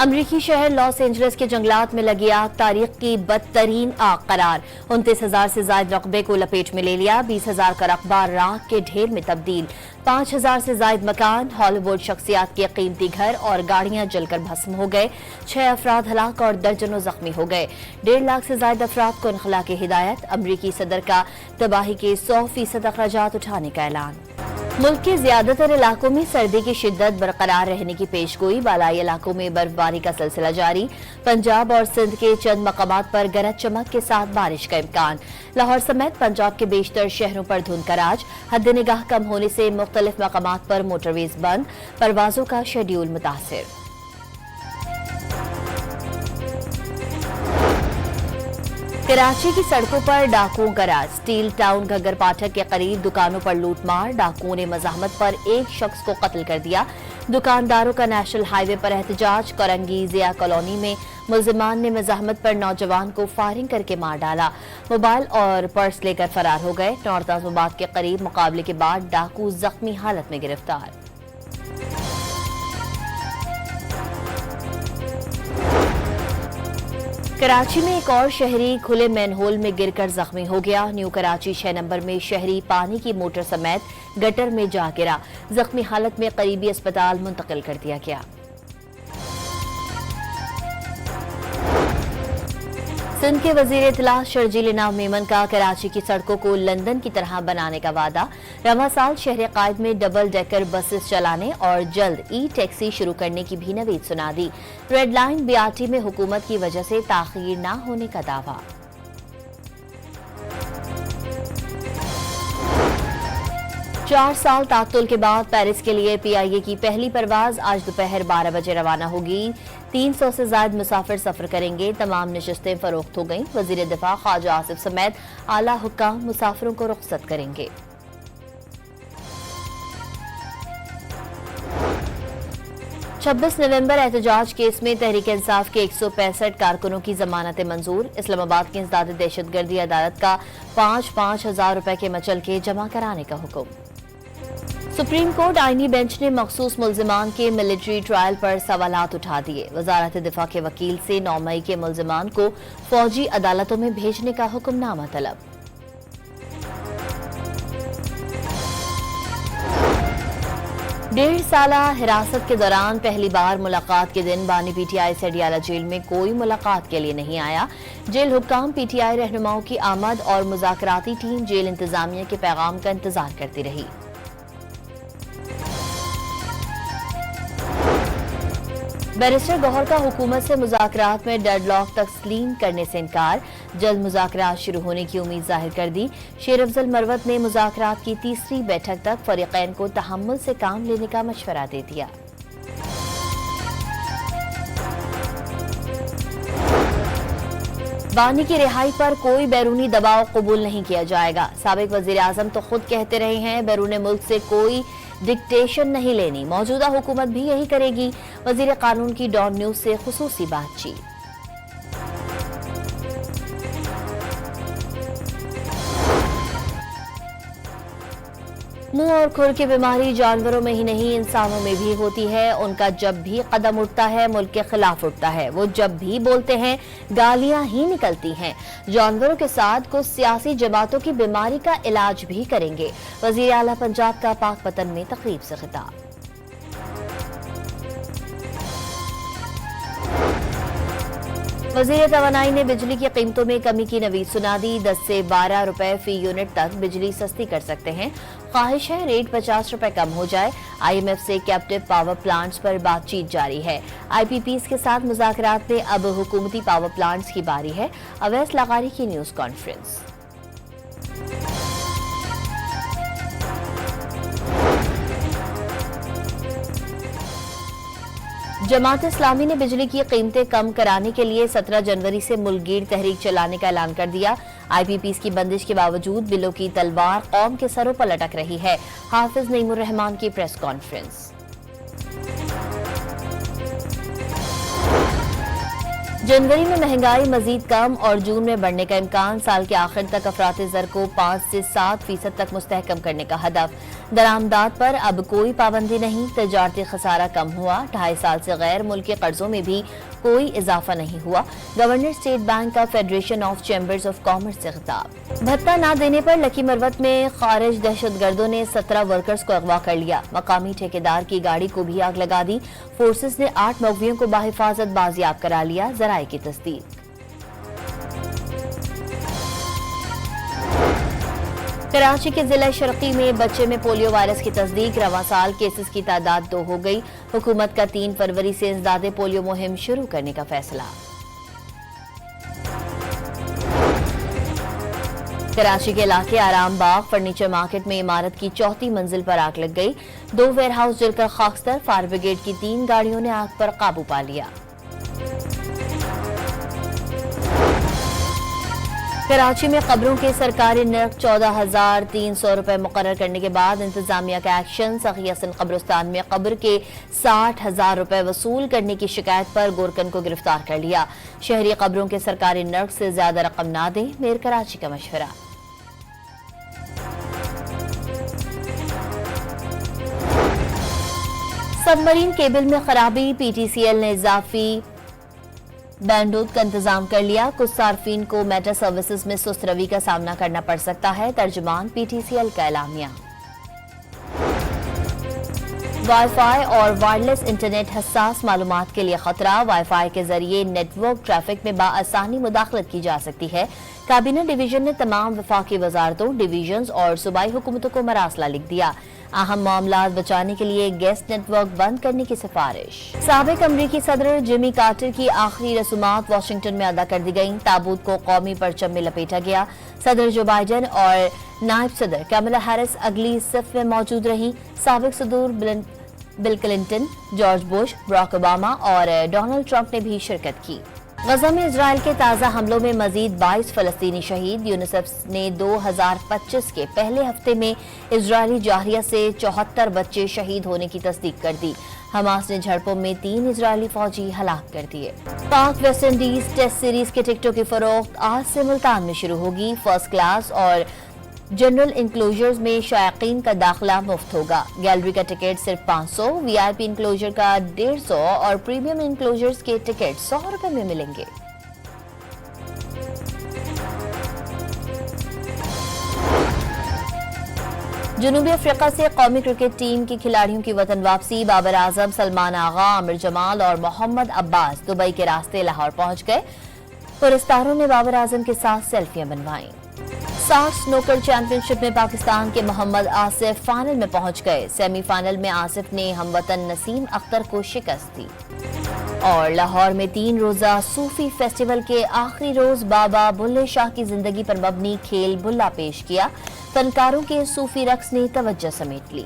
امریکی شہر Los Angeles کے جنگلات میں لگی آگ تاریخ کی بدترین آگ قرار 29,000 سے زائد رقبے کو لپیٹ میں لے لیا 20,000 کا رقبہ راکھ کے ڈھیر میں تبدیل 5,000 سے زائد مکان ہالی ووڈ شخصیات کے قیمتی گھر اور گاڑیاں جل کر بھسم ہو گئے 6 افراد ہلاک اور درجنوں زخمی ہو گئے 1.5 لاکھ سے زائد افراد کو انخلا کی ہدایت امریکی صدر کا تباہی کے 100% اخراجات اٹھانے کا اعلان ملک کے زیادہ تر علاقوں میں سردی کی شدت برقرار رہنے کی پیشگوئی بالائی علاقوں میں برف باری کا سلسلہ جاری پنجاب اور سندھ کے چند مقامات پر گرج چمک کے ساتھ بارش کا امکان لاہور سمیت پنجاب کے بیشتر شہروں پر دھند کا راج حد نگاہ کم ہونے سے مختلف مقامات پر موٹر ویز بند پروازوں کا شیڈیول متاثر کراچی کی سڑکوں پر ڈاکوؤں کا راج سٹیل ٹاؤن گھگر پاٹھک کے قریب دکانوں پر لوٹ مار ڈاکوؤں نے مزاحمت پر ایک شخص کو قتل کر دیا دکانداروں کا نیشنل ہائی وے پر احتجاج کرنگی ضیا کالونی میں ملزمان نے مزاحمت پر نوجوان کو فائرنگ کر کے مار ڈالا موبائل اور پرس لے کر فرار ہو گئے نورتاز مباد کے قریب مقابلے کے بعد ڈاکو زخمی حالت میں گرفتار کراچی میں ایک اور شہری کھلے مین ہول میں گر کر زخمی ہو گیا نیو کراچی 6 نمبر میں شہری پانی کی موٹر سمیت گٹر میں جا گرا زخمی حالت میں قریبی اسپتال منتقل کر دیا گیا سندھ کے وزیر اطلاع شرجیل انعام میمن کا کراچی کی سڑکوں کو لندن کی طرح بنانے کا وعدہ رواں سال شہر قائد میں ڈبل ڈیکر بسز چلانے اور جلد ای ٹیکسی شروع کرنے کی بھی نوید سنا دی ریڈ لائن BRT میں حکومت کی وجہ سے تاخیر نہ ہونے کا دعویٰ 4 سال تعطل کے بعد پیرس کے لیے PIA کی پہلی پرواز آج دوپہر 12 بجے روانہ ہوگی 300 سے زائد مسافر سفر کریں گے تمام نشستیں فروخت ہو گئیں وزیر دفاع خواجہ آصف سمیت اعلیٰ حکام مسافروں کو رخصت کریں گے 26 نومبر احتجاج کیس میں تحریک انصاف کے 165 کارکنوں کی ضمانتیں منظور اسلام آباد کی انسداد دہشت گردی عدالت کا 5,000 روپے کے مچل کے جمع کرانے کا حکم سپریم کورٹ آئینی بینچ نے مخصوص ملزمان کے ملٹری ٹرائل پر سوالات اٹھا دیے وزارت دفاع کے وکیل سے 9 مئی کے ملزمان کو فوجی عدالتوں میں بھیجنے کا حکم نامہ طلب 1.5 سالہ حراست کے دوران پہلی بار ملاقات کے دن بانی PTI سیڈیالہ جیل میں کوئی ملاقات کے لیے نہیں آیا جیل حکام PTI رہنماؤں کی آمد اور مذاکراتی ٹیم جیل انتظامیہ کے پیغام کا انتظار کرتی رہی بیرسٹر گوہر کا حکومت سے مذاکرات میں ڈیڈ لاک تسلیم کرنے سے انکار جلد مذاکرات شروع ہونے کی امید ظاہر کر دی شیر افضل مروت نے مذاکرات کی تیسری بیٹھک تک فریقین کو تحمل سے کام لینے کا مشورہ دے دیا بانی کی رہائی پر کوئی بیرونی دباؤ قبول نہیں کیا جائے گا سابق وزیر اعظم تو خود کہتے رہے ہیں بیرون ملک سے کوئی ڈکٹیشن نہیں لینی موجودہ حکومت بھی یہی کرے گی وزیر قانون کی ڈان نیوز سے خصوصی بات چیت منہ اور کھر کی بیماری جانوروں میں ہی نہیں انسانوں میں بھی ہوتی ہے ان کا جب بھی قدم اٹھتا ہے ملک کے خلاف اٹھتا ہے وہ جب بھی بولتے ہیں گالیاں ہی نکلتی ہیں جانوروں کے ساتھ کچھ سیاسی جماعتوں کی بیماری کا علاج بھی کریں گے وزیر اعلیٰ پنجاب کا پاک پتن میں تقریب سے خطاب وزیر توانائی نے بجلی کی قیمتوں میں کمی کی نوید سنا دی 10 سے 12 روپے فی یونٹ تک بجلی سستی کر سکتے ہیں خواہش ہے ریٹ 50 روپے کم ہو جائے IMF سے کیپٹیو پاور پلانٹس پر بات چیت جاری ہے IPPs کے ساتھ مذاکرات میں اب حکومتی پاور پلانٹس کی باری ہے اویس لاغاری کی نیوز کانفرنس جماعت اسلامی نے بجلی کی قیمتیں کم کرانے کے لیے 17 جنوری سے ملک گیر تحریک چلانے کا اعلان کر دیا IPPs کی بندش کے باوجود بلوں کی تلوار قوم کے سروں پر لٹک رہی ہے حافظ نعیم الرحمان کی پریس کانفرنس جنوری میں مہنگائی مزید کم اور جون میں بڑھنے کا امکان سال کے آخر تک افراط زر کو 5 سے 7% تک مستحکم کرنے کا ہدف درآمدات پر اب کوئی پابندی نہیں، تجارتی خسارہ کم ہوا، 2.5 سال سے غیر ملکی قرضوں میں بھی کوئی اضافہ نہیں ہوا، گورنر اسٹیٹ بینک کا federation of chambers of commerce سے خطاب۔ بھتہ نہ دینے پر لکی مروت میں خارج دہشت گردوں نے 17 ورکرز کو اغوا کر لیا، مقامی ٹھیکیدار کی گاڑی کو بھی آگ لگا دی، فورسز نے 8 مغویوں کو بحفاظت بازیاب کرا لیا، ذرائع کی تصدیق۔ کراچی کے ضلع شرقی میں بچے میں پولیو وائرس کی تصدیق، رواں سال کیسز کی تعداد 2 ہو گئی، حکومت کا 3 فروری سے انسداد پولیو مہم شروع کرنے کا فیصلہ۔ کراچی کے علاقے آرام باغ فرنیچر مارکیٹ میں عمارت کی 4تھی منزل پر آگ لگ گئی، 2 ویئر ہاؤس جل کر خاکستر، فائر بریگیڈ کی 3 گاڑیوں نے آگ پر قابو پا لیا۔ کراچی میں قبروں کے سرکاری نرخ 14,300 روپے مقرر کرنے کے بعد انتظامیہ کا ایکشن، سخی حسن قبرستان میں قبر کے 60,000 روپے وصول کرنے کی شکایت پر گورکن کو گرفتار کر لیا، شہری قبروں کے سرکاری نرخ سے زیادہ رقم نہ دیں، میئر کراچی کا مشورہ۔ سب مرین کیبل میں خرابی، پی ٹی سی ایل نے اضافی بینڈوت کا انتظام کر لیا، کچھ صارفین کو میٹا سروسز میں سست روی کا سامنا کرنا پڑ سکتا ہے، ترجمان پی ٹی سی ایل کا اعلامیہ۔ وائی فائی اور وائرلیس انٹرنیٹ حساس معلومات کے لیے خطرہ، وائی فائی کے ذریعے نیٹ ورک ٹریفک میں بآسانی مداخلت کی جا سکتی ہے، کابینہ ڈویژن نے تمام وفاقی وزارتوں، ڈویژنز اور صوبائی حکومتوں کو مراسلہ لکھ دیا، اہم معاملات بچانے کے لیے گیس نیٹ ورک بند کرنے کی سفارش۔ سابق امریکی صدر جیمی کارٹر کی آخری رسومات واشنگٹن میں ادا کر دی گئیں، تابوت کو قومی پرچم میں لپیٹا گیا، صدر جو بائیڈن اور نائب صدر کیملا ہیرس اگلی صف میں موجود رہیں، سابق صدور Bill Clinton, George Bush, Barack Obama اور ڈونلڈ ٹرمپ نے بھی شرکت کی۔ غزہ میں اسرائیل کے تازہ حملوں میں مزید 22 فلسطینی شہید، یونیسیف نے 2025 کے پہلے ہفتے میں اسرائیلی جارحیہ سے 74 بچے شہید ہونے کی تصدیق کر دی، حماس نے جھڑپوں میں 3 اسرائیلی فوجی ہلاک کر دیے۔ پاک ویسٹ انڈیز ٹیسٹ سیریز کے ٹکٹوں کی فروخت آج سے ملتان میں شروع ہوگی، فرسٹ کلاس اور جنرل انکلوژرز میں شائقین کا داخلہ مفت ہوگا، گیلری کا ٹکٹ صرف 500، وی آئی پی انکلوژر کا 150 اور پریمیم انکلوژرز کے ٹکٹ 100 روپے میں ملیں گے۔ جنوبی افریقہ سے قومی کرکٹ ٹیم کی کھلاڑیوں کی وطن واپسی، بابر اعظم، سلمان آغا، عامر جمال اور محمد عباس دبئی کے راستے لاہور پہنچ گئے، پرستاروں نے بابر اعظم کے ساتھ سیلفیاں بنوائیں۔ ساٹھ سنوکر چیمپئن شپ میں پاکستان کے محمد آصف فائنل میں پہنچ گئے، سیمی فائنل میں آصف نے ہم وطن نسیم اختر کو شکست دی۔ اور لاہور میں 3 روزہ صوفی فیسٹیول کے آخری روز بابا بلے شاہ کی زندگی پر مبنی کھیل بلا پیش کیا، فنکاروں کے صوفی رقص نے توجہ سمیٹ لی۔